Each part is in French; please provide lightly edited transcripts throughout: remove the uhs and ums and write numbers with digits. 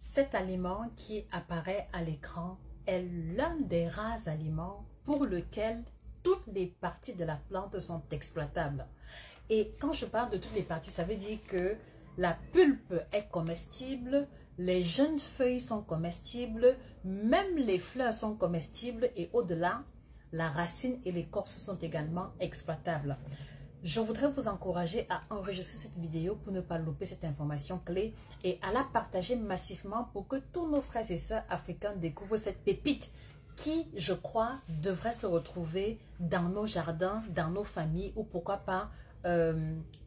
Cet aliment qui apparaît à l'écran est l'un des rares aliments pour lequel toutes les parties de la plante sont exploitables. Et quand je parle de toutes les parties, ça veut dire que la pulpe est comestible, les jeunes feuilles sont comestibles, même les fleurs sont comestibles et au-delà, la racine et l'écorce sont également exploitables. Je voudrais vous encourager à enregistrer cette vidéo pour ne pas louper cette information clé et à la partager massivement pour que tous nos frères et sœurs africains découvrent cette pépite qui, je crois, devrait se retrouver dans nos jardins, dans nos familles ou pourquoi pas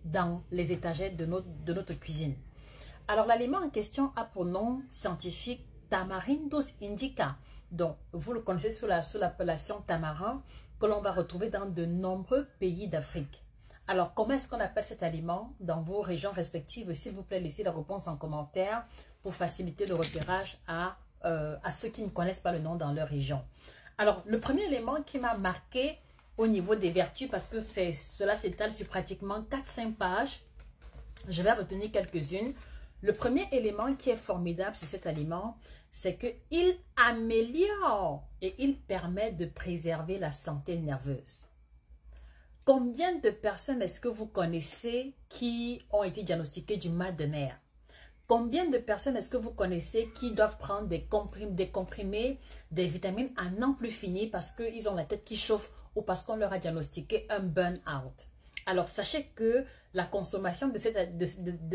dans les étagères de notre cuisine. Alors, l'aliment en question a pour nom scientifique Tamarindus indica. Donc, vous le connaissez sous l'appellation tamarin que l'on va retrouver dans de nombreux pays d'Afrique. Alors, comment est-ce qu'on appelle cet aliment dans vos régions respectives? S'il vous plaît, laissez la réponse en commentaire pour faciliter le repérage à ceux qui ne connaissent pas le nom dans leur région. Alors, le premier élément qui m'a marqué au niveau des vertus, parce que cela s'étale sur pratiquement 4-5 pages, je vais retenir quelques-unes. Le premier élément qui est formidable sur cet aliment, c'est qu'il améliore et il permet de préserver la santé nerveuse. Combien de personnes est-ce que vous connaissez qui ont été diagnostiquées du mal de nerfs? Combien de personnes est-ce que vous connaissez qui doivent prendre des comprimés, des vitamines à n'en plus finir parce qu'ils ont la tête qui chauffe ou parce qu'on leur a diagnostiqué un burn-out? Alors, sachez que la consommation de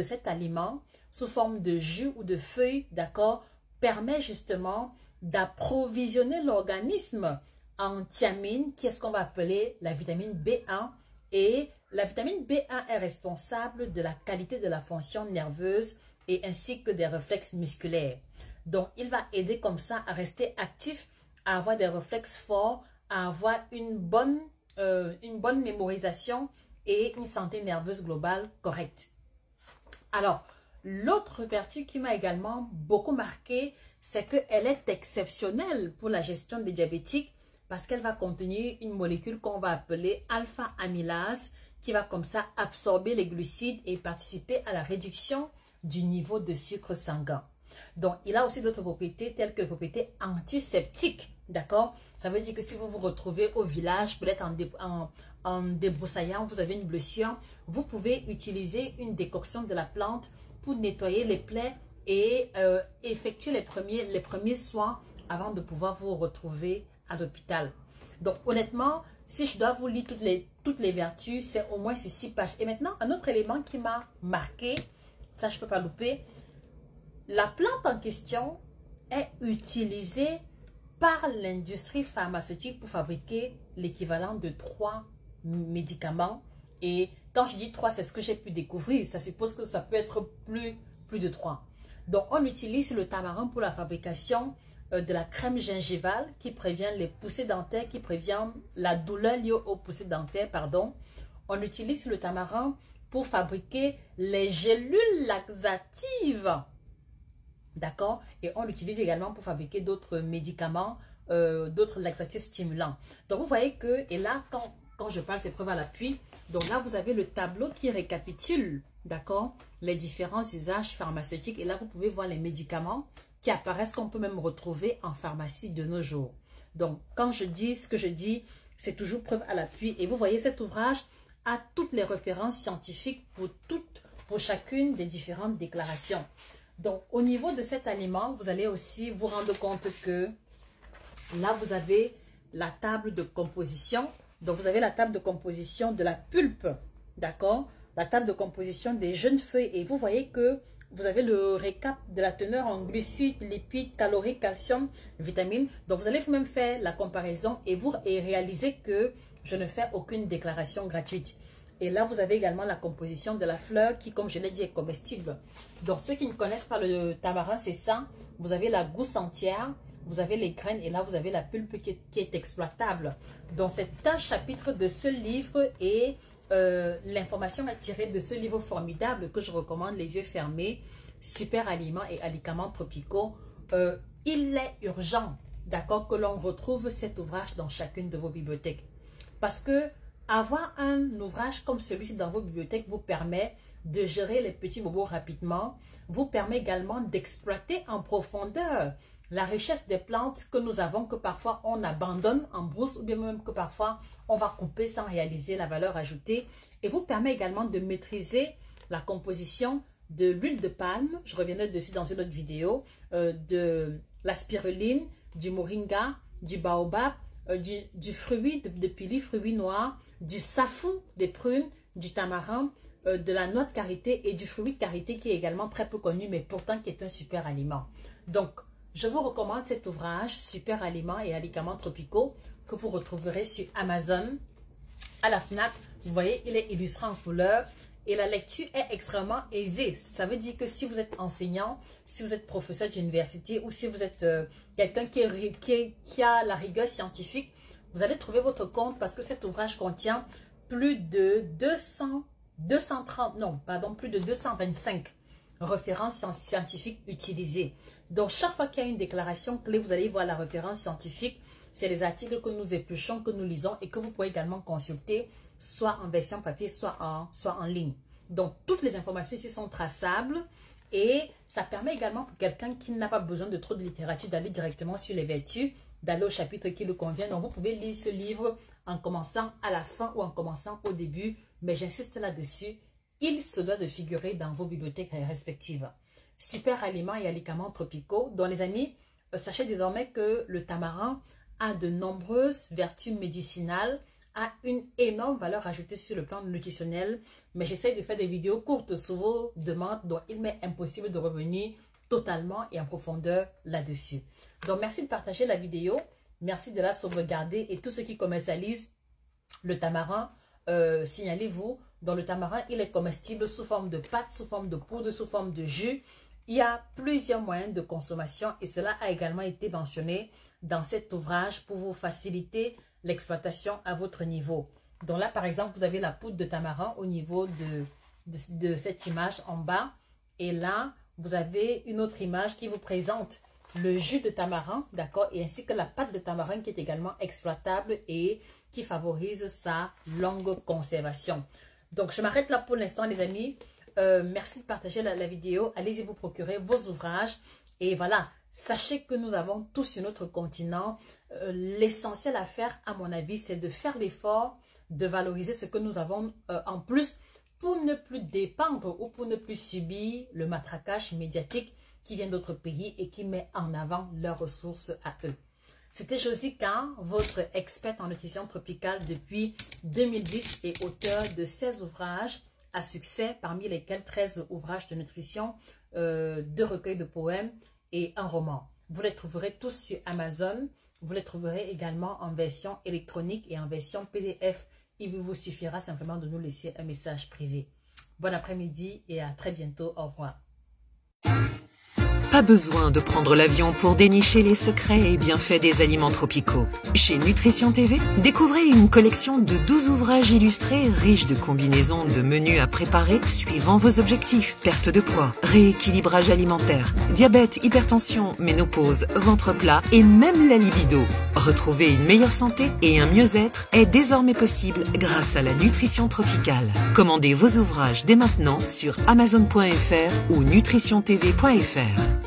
cet aliment sous forme de jus ou de feuilles, d'accord, permet justement d'approvisionner l'organisme en thiamine, qui est ce qu'on va appeler la vitamine B1. Et la vitamine B1 est responsable de la qualité de la fonction nerveuse et ainsi que des réflexes musculaires. Donc, il va aider comme ça à rester actif, à avoir des réflexes forts, à avoir une bonne mémorisation et une santé nerveuse globale correcte. Alors, l'autre vertu qui m'a également beaucoup marqué, c'est qu'elle est exceptionnelle pour la gestion des diabétiques parce qu'elle va contenir une molécule qu'on va appeler alpha-amylase qui va comme ça absorber les glucides et participer à la réduction du niveau de sucre sanguin. Donc, il a aussi d'autres propriétés telles que les propriétés antiseptiques, d'accord? Ça veut dire que si vous vous retrouvez au village, peut-être en débroussaillant, vous avez une blessure, vous pouvez utiliser une décoction de la plante pour nettoyer les plaies et effectuer les premiers soins avant de pouvoir vous retrouver à l'hôpital. Donc, honnêtement, si je dois vous lire toutes les vertus, c'est au moins sur 6 pages. Et maintenant, un autre élément qui m'a marqué, ça je ne peux pas louper, la plante en question est utilisée par l'industrie pharmaceutique pour fabriquer l'équivalent de 3 médicaments. Et quand je dis 3, c'est ce que j'ai pu découvrir. Ça suppose que ça peut être plus de 3. Donc, on utilise le tamarin pour la fabrication de la crème gingivale qui prévient les poussées dentaires, qui prévient la douleur liée aux poussées dentaires, pardon. On utilise le tamarin pour fabriquer les gélules laxatives. D'accord? Et on l'utilise également pour fabriquer d'autres médicaments, d'autres laxatifs stimulants. Donc, vous voyez que, et là, quand je parle, c'est preuve à l'appui. Donc là, vous avez le tableau qui récapitule, d'accord, les différents usages pharmaceutiques. Et là, vous pouvez voir les médicaments qui apparaissent, qu'on peut même retrouver en pharmacie de nos jours. Donc, quand je dis ce que je dis, c'est toujours preuve à l'appui. Et vous voyez, cet ouvrage a toutes les références scientifiques pour chacune des différentes déclarations. Donc, au niveau de cet aliment, vous allez aussi vous rendre compte que là, vous avez la table de composition. Donc, vous avez la table de composition de la pulpe, d'accord? La table de composition des jeunes feuilles. Et vous voyez que vous avez le récap de la teneur en glucides, lipides, calories, calcium, vitamines. Donc, vous allez vous-même faire la comparaison et réaliser que je ne fais aucune déclaration gratuite. Et là, vous avez également la composition de la fleur qui, comme je l'ai dit, est comestible. Donc, ceux qui ne connaissent pas le tamarin, c'est ça. Vous avez la gousse entière, vous avez les graines et là, vous avez la pulpe qui est exploitable. Donc, c'est un chapitre de ce livre et l'information est tirée de ce livre formidable que je recommande, les yeux fermés, super aliments et aliments tropicaux. Il est urgent, d'accord, que l'on retrouve cet ouvrage dans chacune de vos bibliothèques. Parce que avoir un ouvrage comme celui-ci dans vos bibliothèques vous permet de gérer les petits bobos rapidement, vous permet également d'exploiter en profondeur la richesse des plantes que nous avons, que parfois on abandonne en brousse ou bien même que parfois on va couper sans réaliser la valeur ajoutée, et vous permet également de maîtriser la composition de l'huile de palme, je reviendrai dessus dans une autre vidéo, de la spiruline, du moringa, du baobab, du fruit de pili, fruit noir, du safou, des prunes, du tamarin, de la noix de karité et du fruit de karité qui est également très peu connu mais pourtant qui est un super aliment. Donc, je vous recommande cet ouvrage, Super aliments et aliments tropicaux, que vous retrouverez sur Amazon, à la FNAC. Vous voyez, il est illustré en couleur et la lecture est extrêmement aisée. Ça veut dire que si vous êtes enseignant, si vous êtes professeur d'université ou si vous êtes quelqu'un qui a la rigueur scientifique, vous allez trouver votre compte parce que cet ouvrage contient plus de 225 références scientifiques utilisées. Donc, chaque fois qu'il y a une déclaration clé, vous allez voir la référence scientifique. C'est les articles que nous épluchons, que nous lisons et que vous pouvez également consulter, soit en version papier, soit en ligne. Donc, toutes les informations ici sont traçables et ça permet également pour quelqu'un qui n'a pas besoin de trop de littérature d'aller directement sur les vertus, d'aller au chapitre qui lui convient. Donc, vous pouvez lire ce livre en commençant à la fin ou en commençant au début, mais j'insiste là-dessus, il se doit de figurer dans vos bibliothèques respectives. Super aliments et aliments tropicaux. Donc les amis, sachez désormais que le tamarin a de nombreuses vertus médicinales, a une énorme valeur ajoutée sur le plan nutritionnel, mais j'essaie de faire des vidéos courtes sur vos demandes, donc il m'est impossible de revenir totalement et en profondeur là-dessus. Donc merci de partager la vidéo, merci de la sauvegarder et tous ceux qui commercialisent le tamarin, signalez-vous. Dans le tamarin, il est comestible sous forme de pâte, sous forme de poudre, sous forme de jus. Il y a plusieurs moyens de consommation et cela a également été mentionné dans cet ouvrage pour vous faciliter l'exploitation à votre niveau. Donc là, par exemple, vous avez la poudre de tamarin au niveau de cette image en bas. Et là, vous avez une autre image qui vous présente le jus de tamarin, d'accord, et ainsi que la pâte de tamarin qui est également exploitable et qui favorise sa longue conservation. Donc, je m'arrête là pour l'instant, les amis. Merci de partager la vidéo. Allez-y vous procurer vos ouvrages. Et voilà, sachez que nous avons tous sur notre continent. L'essentiel à faire, à mon avis, c'est de faire l'effort de valoriser ce que nous avons en plus pour ne plus dépendre ou pour ne plus subir le matraquage médiatique qui vient d'autres pays et qui met en avant leurs ressources à eux. C'était Josie Kahn, votre experte en nutrition tropicale depuis 2010 et auteur de 16 ouvrages à succès, parmi lesquels 13 ouvrages de nutrition, 2 recueils de poèmes et un roman. Vous les trouverez tous sur Amazon. Vous les trouverez également en version électronique et en version PDF. Il vous suffira simplement de nous laisser un message privé. Bon après-midi et à très bientôt. Au revoir. Pas besoin de prendre l'avion pour dénicher les secrets et bienfaits des aliments tropicaux. Chez Nutrition TV, découvrez une collection de 12 ouvrages illustrés riches de combinaisons de menus à préparer suivant vos objectifs. Perte de poids, rééquilibrage alimentaire, diabète, hypertension, ménopause, ventre plat et même la libido. Retrouver une meilleure santé et un mieux-être est désormais possible grâce à la nutrition tropicale. Commandez vos ouvrages dès maintenant sur amazon.fr ou nutritiontv.fr.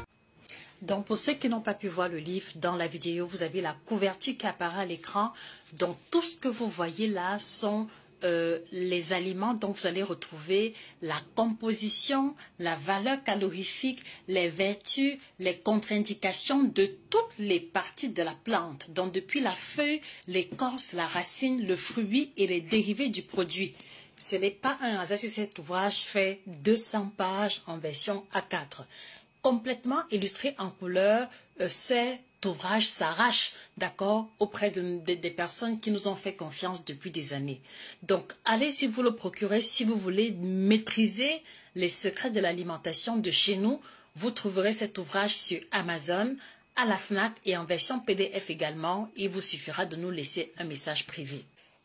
Donc, pour ceux qui n'ont pas pu voir le livre, dans la vidéo, vous avez la couverture qui apparaît à l'écran. Donc, tout ce que vous voyez là sont les aliments dont vous allez retrouver la composition, la valeur calorifique, les vertus, les contre-indications de toutes les parties de la plante. Donc, depuis la feuille, l'écorce, la racine, le fruit et les dérivés du produit. Ce n'est pas un hasard si cet ouvrage fait 200 pages en version A4. Complètement illustré en couleur, cet ouvrage s'arrache, d'accord, auprès des personnes qui nous ont fait confiance depuis des années. Donc, allez si vous le procurez, si vous voulez maîtriser les secrets de l'alimentation de chez nous, vous trouverez cet ouvrage sur Amazon, à la FNAC et en version PDF également. Il vous suffira de nous laisser un message privé.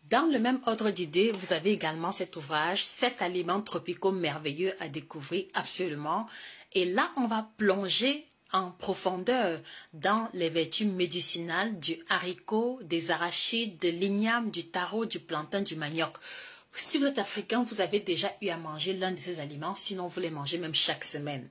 Dans le même ordre d'idées, vous avez également cet ouvrage, 7 aliments tropicaux merveilleux à découvrir absolument. Et là, on va plonger en profondeur dans les vertus médicinales du haricot, des arachides, de l'igname, du taro, du plantain, du manioc. Si vous êtes africain, vous avez déjà eu à manger l'un de ces aliments, sinon vous les mangez même chaque semaine.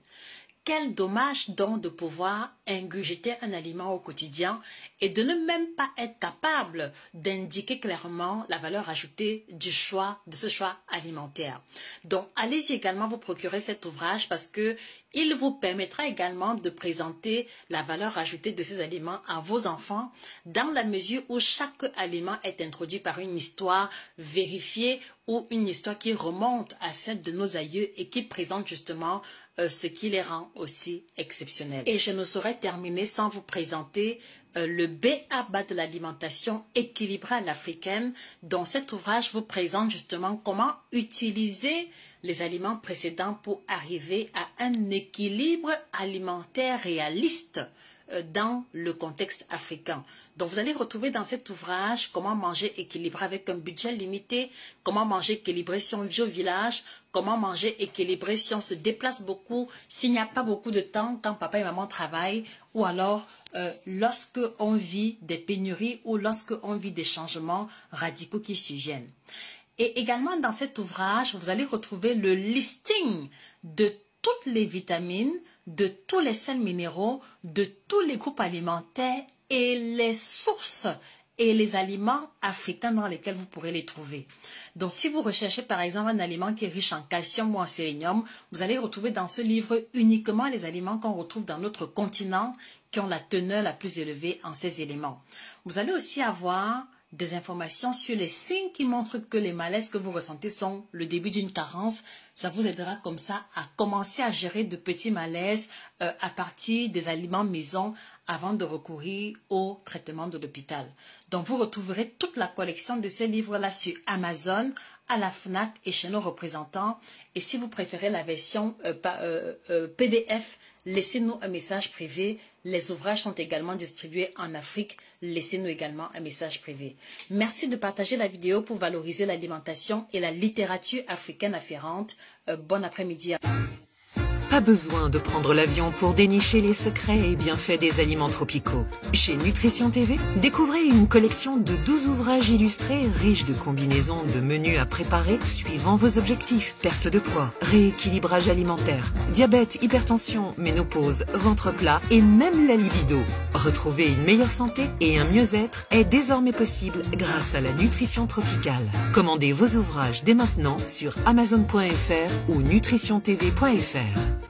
Quel dommage donc de pouvoir ingurgiter un aliment au quotidien et de ne même pas être capable d'indiquer clairement la valeur ajoutée de ce choix alimentaire. Donc, allez-y également vous procurer cet ouvrage parce que il vous permettra également de présenter la valeur ajoutée de ces aliments à vos enfants dans la mesure où chaque aliment est introduit par une histoire vérifiée ou une histoire qui remonte à celle de nos aïeux et qui présente justement ce qui les rend aussi exceptionnels. Et je ne saurais terminer sans vous présenter le B.A.B.A. de l'alimentation équilibrée à l'africaine, dont cet ouvrage vous présente justement comment utiliser les aliments précédents pour arriver à un équilibre alimentaire réaliste dans le contexte africain. Donc, vous allez retrouver dans cet ouvrage comment manger équilibré avec un budget limité, comment manger équilibré si on vit au village, comment manger équilibré si on se déplace beaucoup, s'il n'y a pas beaucoup de temps quand papa et maman travaillent, ou alors lorsque on vit des pénuries ou lorsque on vit des changements radicaux qui surviennent. Et également dans cet ouvrage, vous allez retrouver le listing de toutes les vitamines, de tous les sels minéraux, de tous les groupes alimentaires et les sources et les aliments africains dans lesquels vous pourrez les trouver. Donc, si vous recherchez par exemple un aliment qui est riche en calcium ou en sélénium, vous allez retrouver dans ce livre uniquement les aliments qu'on retrouve dans notre continent qui ont la teneur la plus élevée en ces éléments. Vous allez aussi avoir des informations sur les signes qui montrent que les malaises que vous ressentez sont le début d'une carence. Ça vous aidera comme ça à commencer à gérer de petits malaises à partir des aliments maison avant de recourir au traitement de l'hôpital. Donc, vous retrouverez toute la collection de ces livres-là sur Amazon, à la FNAC et chez nos représentants. Et si vous préférez la version PDF, laissez-nous un message privé. Les ouvrages sont également distribués en Afrique. Laissez-nous également un message privé. Merci de partager la vidéo pour valoriser l'alimentation et la littérature africaine afférente. Bon après-midi. Pas besoin de prendre l'avion pour dénicher les secrets et bienfaits des aliments tropicaux. Chez Nutrition TV, découvrez une collection de 12 ouvrages illustrés riches de combinaisons de menus à préparer suivant vos objectifs. Perte de poids, rééquilibrage alimentaire, diabète, hypertension, ménopause, ventre plat et même la libido. Retrouver une meilleure santé et un mieux-être est désormais possible grâce à la nutrition tropicale. Commandez vos ouvrages dès maintenant sur Amazon.fr ou nutritiontv.fr.